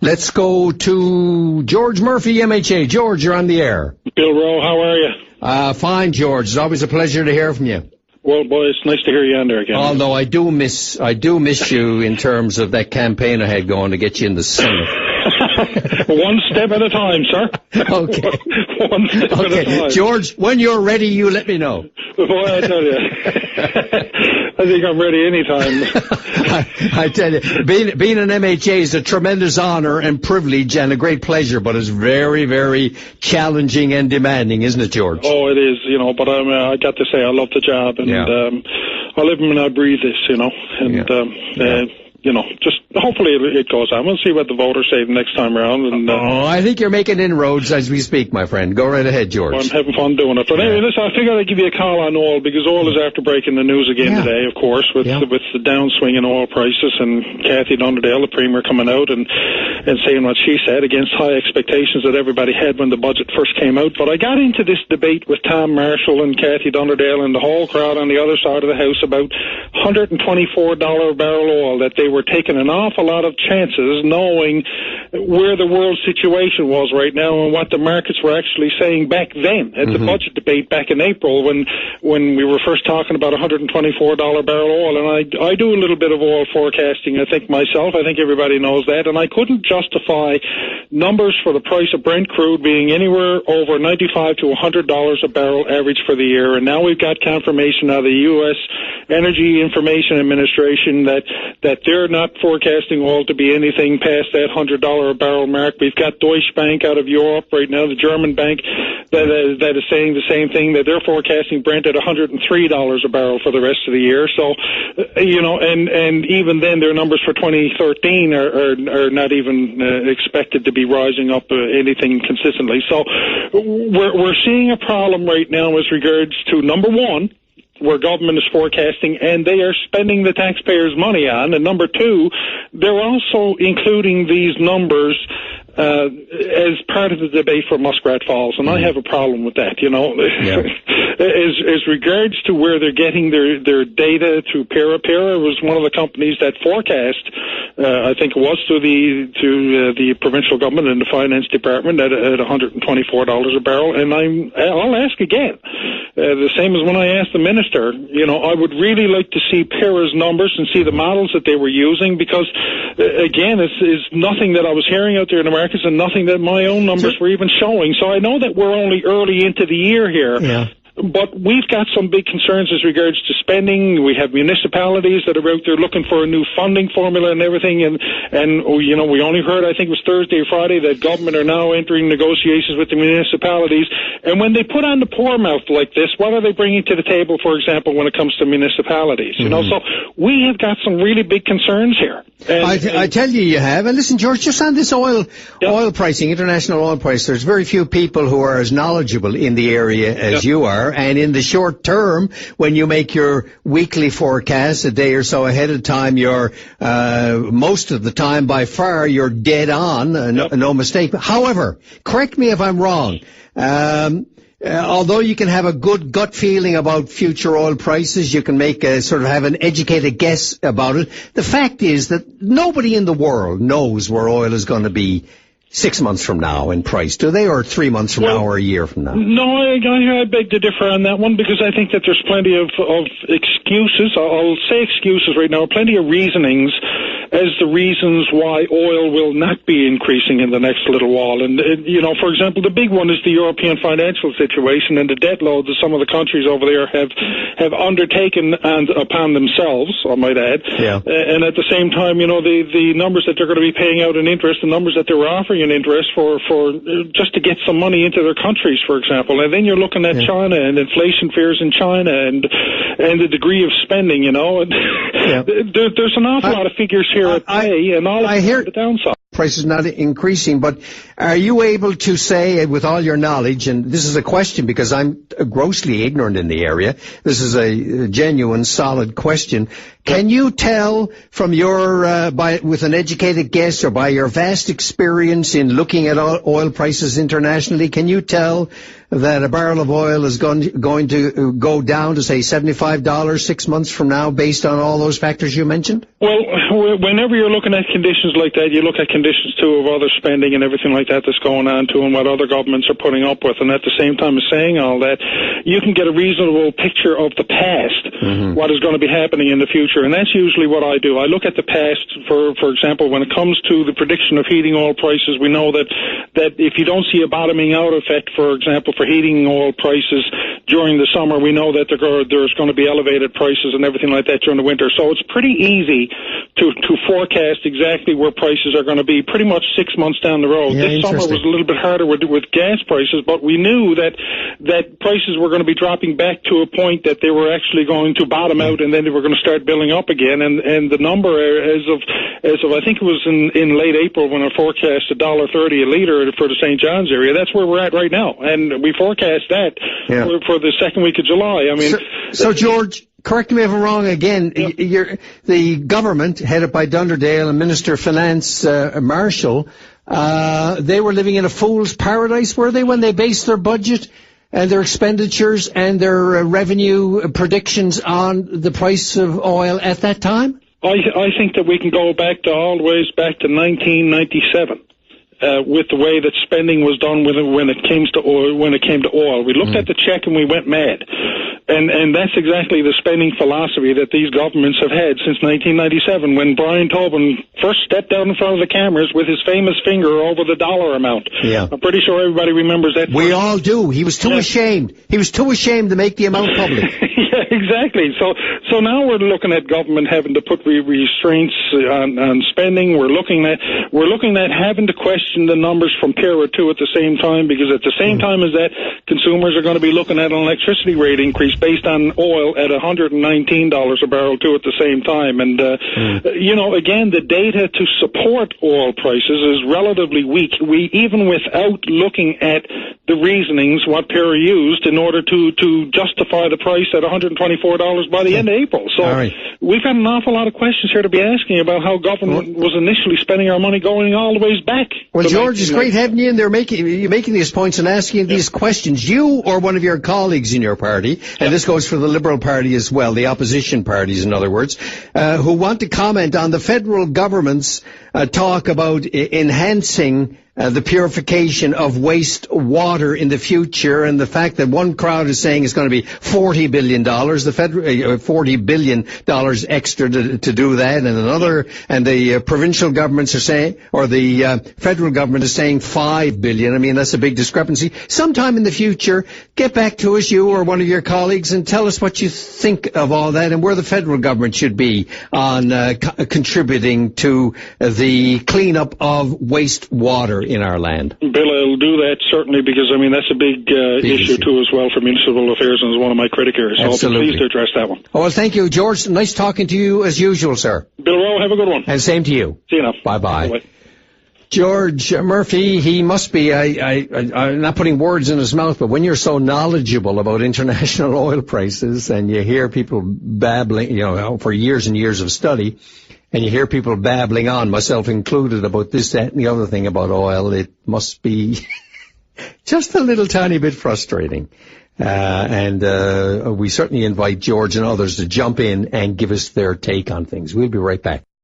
Let's go to George Murphy, MHA. George, you're on the air. Bill Rowe, how are you? Fine, George. It's always a pleasure to hear from you. Well, boy, it's nice to hear you on there again. Although I do miss you in terms of that campaign I had going to get you in the Senate. One step at a time, sir. Okay. One step at a time. George, when you're ready, you let me know. Boy, I tell you. I think I'm ready anytime. I tell you, being an MHA is a tremendous honor and privilege and a great pleasure, but it's very, very challenging and demanding, isn't it, George? Oh, it is, but I got to say I love the job, and I live and I breathe this, just hopefully it goes on. We'll see what the voters say the next time around. And I think you're making inroads as we speak, my friend. Go right ahead, George. Well, I'm having fun doing it. But anyway, listen, I figured I'd give you a call on oil, because oil is after breaking the news again today, of course, with the downswing in oil prices, and Kathy Dunderdale, the Premier, coming out and saying what she said against high expectations that everybody had when the budget first came out. But I got into this debate with Tom Marshall and Kathy Dunderdale and the whole crowd on the other side of the house about $124 a barrel oil, that they were taking an awful lot of chances knowing where the world situation was right now and what the markets were actually saying back then at the budget debate back in April when we were first talking about $124 barrel oil. And I do a little bit of oil forecasting, I think myself. I think everybody knows that. And I couldn't justify numbers for the price of Brent crude being anywhere over $95 to $100 a barrel average for the year. And now we've got confirmation out of the U.S. Energy Information Administration that they're not forecasting oil to be anything past that $100 a barrel mark. We've got Deutsche Bank out of Europe right now, the German bank, that is saying the same thing, that they're forecasting Brent at $103 a barrel for the rest of the year. So, and even then their numbers for 2013 are not even expected to be rising up anything consistently. So we're seeing a problem right now as regards to, number one, where government is forecasting, and they are spending the taxpayers' money on. And number two, they're also including these numbers as part of the debate for Muskrat Falls, and I have a problem with that, As regards to where they're getting their data through Pera was one of the companies that forecast, I think it was to the provincial government and the finance department at $124 a barrel, and I'll ask again, the same as when I asked the minister, I would really like to see Pera's numbers and see the models that they were using, because again, it's nothing that I was hearing out there in the markets and nothing that my own numbers were even showing. So I know that we're only early into the year here. Yeah. But we've got some big concerns as regards to spending. We have municipalities that are out there looking for a new funding formula and everything. And we only heard, I think it was Thursday or Friday, that government are now entering negotiations with the municipalities. And when they put on the poor mouth like this, what are they bringing to the table, for example, when it comes to municipalities? So we have got some really big concerns here. I tell you have. And listen, George, just on this oil pricing, international oil price, there's very few people who are as knowledgeable in the area as you are. And in the short term, when you make your weekly forecast a day or so ahead of time, you're most of the time, by far, you're dead on, no mistake. However, correct me if I'm wrong. Although you can have a good gut feeling about future oil prices, you can make have an educated guess about it. The fact is that nobody in the world knows where oil is going to be 6 months from now in price, do they, or 3 months from now, or a year from now? No, I beg to differ on that one, because I think that there's plenty of excuses. I'll say excuses right now, plenty of reasonings as the reasons why oil will not be increasing in the next little while. And, for example, the big one is the European financial situation and the debt load that some of the countries over there have undertaken upon themselves, I might add. Yeah. And at the same time, the numbers that they're going to be paying out in interest, the numbers that they were offering in interest for just to get some money into their countries, for example. And then you're looking at China and inflation fears in China and the degree of spending, There's an awful lot of figures here at play, and all of the downside. Prices not increasing, but are you able to say, with all your knowledge, and this is a question because I'm grossly ignorant in the area, this is a genuine, solid question, can you tell from your, with an educated guess or by your vast experience in looking at oil prices internationally, can you tell that a barrel of oil is going to go down to, say, $75 6 months from now based on all those factors you mentioned? Well, whenever you're looking at conditions like that, you look at conditions, too, of other spending and everything like that that's going on, too, and what other governments are putting up with. And at the same time as saying all that, you can get a reasonable picture of the past, what is going to be happening in the future. And that's usually what I do. I look at the past, for example, when it comes to the prediction of heating oil prices, we know that if you don't see a bottoming out effect, for example, for heating oil prices during the summer, we know that there's going to be elevated prices and everything like that during the winter. So it's pretty easy to forecast exactly where prices are going to be pretty much 6 months down the road. Yeah, this summer was a little bit harder with gas prices, but we knew that prices were going to be dropping back to a point that they were actually going to bottom out, and then they were going to start building up again. And the number as of I think it was in late April when I forecast $1.30 a liter for the St. John's area. That's where we're at right now, and we forecast that for the second week of July. I mean, so George, correct me if I'm wrong again. The government, headed by Dunderdale and Minister of Finance Marshall, they were living in a fool's paradise, were they, when they based their budget and their expenditures and their revenue predictions on the price of oil at that time? I think that we can go back all the ways back to 1997. With the way that spending was done when it came to oil. We looked at the check and we went mad. And that's exactly the spending philosophy that these governments have had since 1997, when Brian Tobin first stepped out in front of the cameras with his famous finger over the dollar amount. Yeah. I'm pretty sure everybody remembers that. We all do. He was too ashamed. He was too ashamed to make the amount public. Yeah, exactly. So now we're looking at government having to put restraints on spending. We're looking at having to question the numbers from PERA too at the same time, because at the same time as that, consumers are going to be looking at an electricity rate increase based on oil at $119 a barrel too at the same time. And again, the data to support oil prices is relatively weak. We, even without looking at the reasonings what PERA used in order to justify the price at $124 by the end of April. So we've got an awful lot of questions here to be asking about how government was initially spending our money going all the ways back. Well, George, it's great having you in there making these points and asking these questions. You or one of your colleagues in your party, and this goes for the Liberal Party as well, the opposition parties, in other words, who want to comment on the federal government's talk about enhancing the purification of waste water in the future, and the fact that one crowd is saying it's going to be $40 billion, the federal $40 billion extra to do that, and the provincial governments are saying, or the federal government is saying $5 billion. I mean, that's a big discrepancy. Sometime in the future, get back to us, you or one of your colleagues, and tell us what you think of all that and where the federal government should be on contributing to the cleanup of waste water in our land. Bill, I'll do that certainly, because I mean that's a big issue too as well for municipal affairs, and is one of my critic areas. So I'll be pleased to address that one. Oh, well, thank you, George. Nice talking to you as usual, sir. Bill Rowe, have a good one. And same to you. See you now. Bye-bye. Bye-bye. George Murphy, he must be, I'm not putting words in his mouth, but when you're so knowledgeable about international oil prices and you hear people babbling, for years and years of study, and you hear people babbling on, myself included, about this, that, and the other thing about oil, it must be just a little tiny bit frustrating. And we certainly invite George and others to jump in and give us their take on things. We'll be right back.